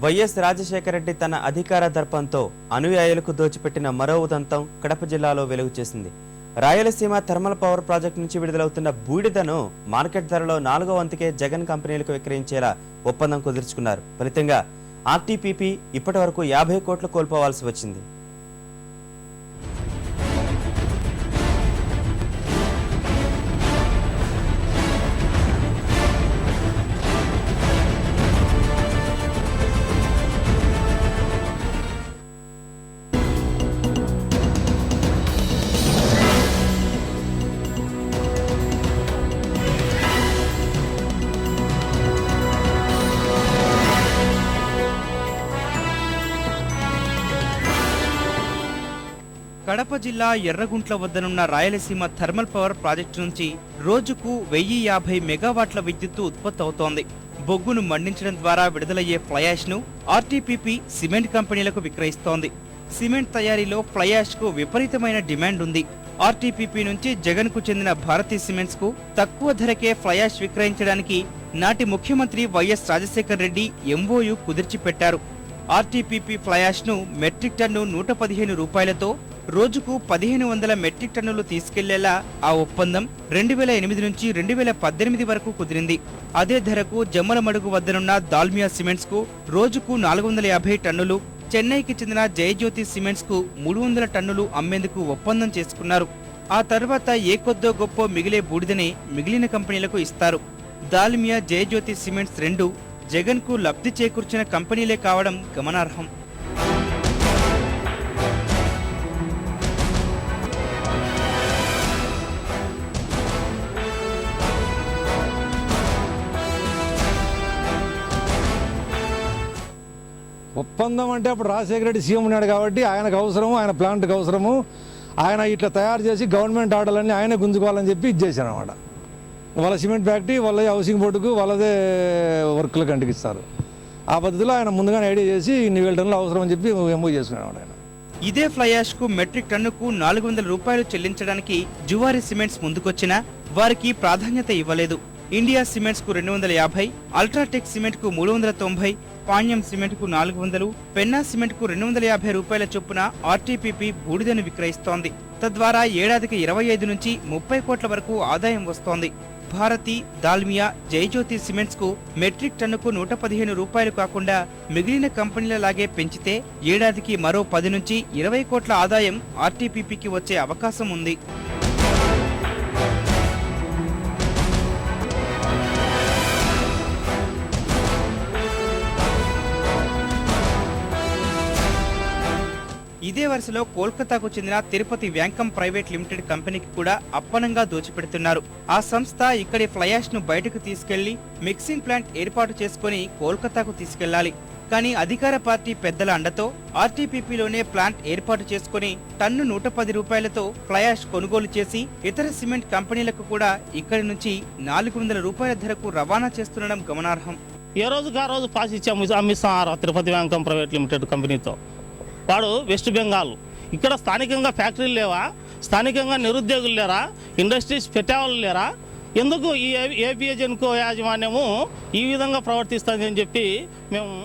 YS Rajasekhara Reddy తన అధికార దర్పంతో అనుయాయులకు దోచిపెట్టిన మరో ఉదంతం కడప జిల్లాలో వెలుగు చేసింది. రాయలసీమ థర్మల్ పవర్ ప్రాజెక్టు నుంచి విడుదలవుతున్న బూడిదను మార్కెట్ ధరలో 4వ వంతుకే జగన్ కంపెనీలకు విక్రయించేలా ఒప్పందం కుదుర్చుకున్నారు. ఫలితంగా ఆర్టీపీపీ ఇప్పటివరకు 50 కోట్లు కోల్పోవాల్సి వచ్చింది. కడప జిల్లా ఎర్రగుంట్ల వద్దనున్న రాయలసీమ థర్మల్ పవర్ ప్రాజెక్టు నుంచి రోజుకు 1050 మెగావాట్ల విద్యుత్తు ఉత్పత్తి అవుతోంది. బొగ్గును మండించడం ద్వారా విడుదలయ్యే ఫ్లైయాష్ ను ఆర్టీపీపీ సిమెంట్ కంపెనీలకు విక్రయిస్తోంది. సిమెంట్ తయారీలో ఫ్లైయాష్ కు విపరీతమైన డిమాండ్ ఉంది. ఆర్టీపీపీ నుంచి జగన్ కు చెందిన భారతీ సిమెంట్స్ కు తక్కువ ధరకే ఫ్లైయాష్ విక్రయించడానికి నాటి ముఖ్యమంత్రి వైఎస్ రాజశేఖర రెడ్డి ఎంఓయూ కుదిర్చిపెట్టారు. ఆర్టీపీపీ ఫ్లైయాష్ ను మెట్రిక్ టన్ను 115 రూపాయలతో రోజుకు 1500 మెట్రిక్ టన్నులు తీసుకెళ్లేలా ఆ ఒప్పందం 2008 నుంచి 2018 వరకు కుదిరింది. అదే ధరకు జమ్మలమడుగు వద్దనున్న దాల్మియా సిమెంట్స్ కు రోజుకు 450 టన్నులు, చెన్నైకి చెందిన జయజ్యోతి సిమెంట్స్ కు 300 టన్నులు అమ్మేందుకు ఒప్పందం చేసుకున్నారు. ఆ తర్వాత ఏ కొద్దో గొప్ప మిగిలే బూడిదని మిగిలిన కంపెనీలకు ఇస్తారు. దాల్మియా, జయజ్యోతి సిమెంట్స్ రెండు జగన్ కు లబ్ధి చేకూర్చిన కంపెనీలే కావడం గమనార్హం. ఒప్పందం అంటే అప్పుడు రాజశేఖర రెడ్డి సీఎం ఉన్నాడు కాబట్టి ఆయనకు అవసరము, ఆయన ప్లాంట్కి అవసరము, ఆయన ఇట్లా తయారు చేసి గవర్నమెంట్ ఆర్డర్లన్నీ ఆయనే గుంజుకోవాలని చెప్పి ఇచ్చేసాను అనమాట. వాళ్ళ సిమెంట్ ఫ్యాక్టరీ, వాళ్ళ హౌసింగ్ బోర్డుకు వాళ్ళదే వర్క్లు కంటికిస్తారు. ఆ పద్ధతిలో ఆయన ముందుగానే ఐడియా చేసి ఇన్ని వేల టన్నులు అవసరం అని చెప్పి ఎంఓ చేసుకున్నాడు ఆయన. ఇదే ఫ్లైయాష్ కు మెట్రిక్ టన్నుకు 400 రూపాయలు చెల్లించడానికి జువారి సిమెంట్స్ ముందుకొచ్చినా వారికి ప్రాధాన్యత ఇవ్వలేదు. ఇండియా సిమెంట్స్ కు 250, అల్ట్రాటెక్ సిమెంట్ కు 390, పాణ్యం సిమెంట్ కు 400, పెన్నా సిమెంట్ కు 250 రూపాయల చొప్పున ఆర్టీపీపీ బూడిదను విక్రయిస్తోంది. తద్వారా ఏడాదికి 25 నుంచి 30 కోట్ల వరకు ఆదాయం వస్తోంది. భారతి, దాల్మియా, జయజ్యోతి సిమెంట్స్ కు మెట్రిక్ టన్నుకు 115 రూపాయలు కాకుండా మిగిలిన కంపెనీలలాగే పెంచితే ఏడాదికి మరో 10 నుంచి 20 కోట్ల ఆదాయం ఆర్టీపీపీకి వచ్చే అవకాశం ఉంది. ఇదే వరుసలో కోల్కతాకు చెందిన తిరుపతి వ్యాంకమ్ ప్రైవేట్ లిమిటెడ్ కంపెనీకి కూడా అప్పనంగా దోచిపెడుతున్నారు. ఆ సంస్థ ఇక్కడి ఫ్లైయాష్ ను బయటకు తీసుకెళ్లి మిక్సింగ్ ప్లాంట్ ఏర్పాటు చేసుకుని కోల్కతాకు తీసుకెళ్లాలి. కానీ అధికార పార్టీ పెద్దల అండతో ఆర్టీపీపీలోనే ప్లాంట్ ఏర్పాటు చేసుకుని టన్ను 110 రూపాయలతో ఫ్లైయాష్ కొనుగోలు చేసి ఇతర సిమెంట్ కంపెనీలకు కూడా ఇక్కడి నుంచి 400 రూపాయల ధరకు రవాణా చేస్తుండడం గమనార్హం. ఏ రోజుకి ఆ రోజు పాస్ ఇచ్చాము అమ్మిస్తాం తిరుపతి వ్యాంకమ్ ప్రైవేట్ లిమిటెడ్ కంపెనీతో. వాడు వెస్ట్ బెంగాల్, ఇక్కడ స్థానికంగా ఫ్యాక్టరీలు లేవా, స్థానికంగా నిరుద్యోగులు లేరా, ఇండస్ట్రీస్ పెట్టేవాళ్ళు లేరా, ఎందుకు ఈ ఏపీజెన్కో యాజమాన్యము ఈ విధంగా ప్రవర్తిస్తుందని చెప్పి మేము.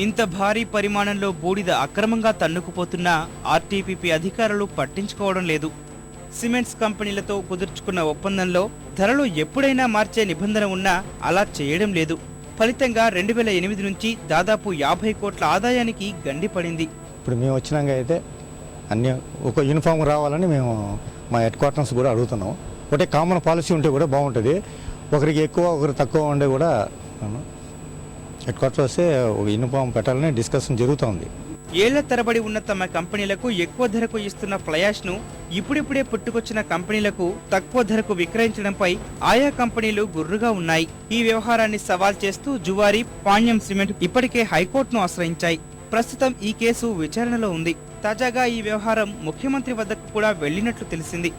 ఇంత భారీ పరిమాణంలో బూడిద అక్రమంగా తన్నుకుపోతున్నా ఆర్టీపీపీ అధికారులు పట్టించుకోవడం లేదు. సిమెంట్స్ కంపెనీలతో కుదుర్చుకున్న ఒప్పందంలో ధరలు ఎప్పుడైనా మార్చే నిబంధన ఉన్నా అలా చేయడం లేదు. ఫలితంగా 2008 నుంచి దాదాపు 50 కోట్ల ఆదాయానికి గండిపడింది. ఇప్పుడు మేము వచ్చినాక అయితే అన్ని ఒక యూనిఫామ్ రావాలని మేము మా హెడ్ క్వార్టర్స్ కూడా అడుగుతున్నాం. ఒకటే కామన్ పాలసీ ఉంటే కూడా బాగుంటుంది. ఒకరికి ఎక్కువ ఒకరికి తక్కువ ఉండే కూడా హెడ్ క్వార్టర్స్ వస్తే ఒక యూనిఫామ్ పెట్టాలని డిస్కషన్ జరుగుతుంది. ఏళ్ల తరబడి ఉన్న తమ కంపెనీలకు ఎక్కువ ధరకు ఇస్తున్న ఫ్లైయాష్ ను ఇప్పుడిప్పుడే పుట్టుకొచ్చిన కంపెనీలకు తక్కువ ధరకు విక్రయించడంపై ఆయా కంపెనీలు గుర్రుగా ఉన్నాయి. ఈ వ్యవహారాన్ని సవాల్ చేస్తూ జువారి, పాణ్యం సిమెంట్ ఇప్పటికే హైకోర్టును ఆశ్రయించాయి. ప్రస్తుతం ఈ కేసు విచారణలో ఉంది. తాజాగా ఈ వ్యవహారం ముఖ్యమంత్రి వద్దకు కూడా వెళ్లినట్లు తెలిసింది.